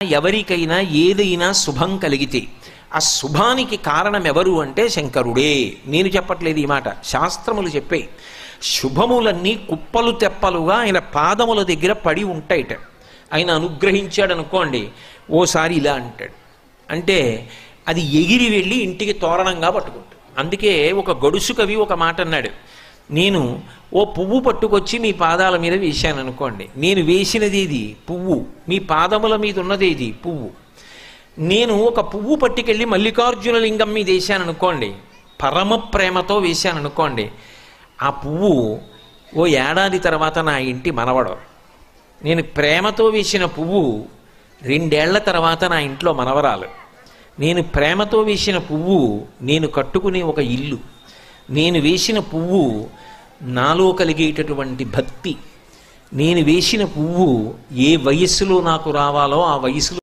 ఎవరికైనా ఏదైనా శుభం కలిగితే ఆ శుభానికి కారణం ఎవరు అంటే శంకరుడే. నేను చెప్పట్లేదు ఈ మాట, శాస్త్రములు చెప్పే. శుభములన్నీ కుప్పలు తెప్పలుగా ఆయన పాదముల దగ్గర పడి ఉంటాయిట. ఆయన అనుగ్రహించాడు అనుకోండి, ఓసారి ఇలా అంటాడు అంటే అది ఎగిరి వెళ్ళి ఇంటికి తోరణంగా పట్టుకుంటాడు. అందుకే ఒక గడుసు కవి ఒక మాట అన్నాడు, నేను ఓ పువ్వు పట్టుకొచ్చి మీ పాదాల మీద వేశాను అనుకోండి, నేను వేసినది ఏది పువ్వు, మీ పాదముల మీద ఉన్నది ఏది పువ్వు. నేను ఒక పువ్వు పట్టుకెళ్ళి మల్లికార్జున లింగం మీద వేశాను అనుకోండి, పరమ ప్రేమతో వేశాను అనుకోండి, ఆ పువ్వు ఓ ఏడాది తర్వాత నా ఇంటి మనవడు. నేను ప్రేమతో వేసిన పువ్వు 2 ఏళ్ల తర్వాత నా ఇంట్లో మనవరాలు. నేను ప్రేమతో వేసిన పువ్వు నేను కట్టుకునే ఒక ఇల్లు. నేను వేసిన పువ్వు నాలో కలిగేటటువంటి భక్తి. నేను వేసిన పువ్వు ఏ వయస్సులో నాకు రావాలో ఆ వయసులో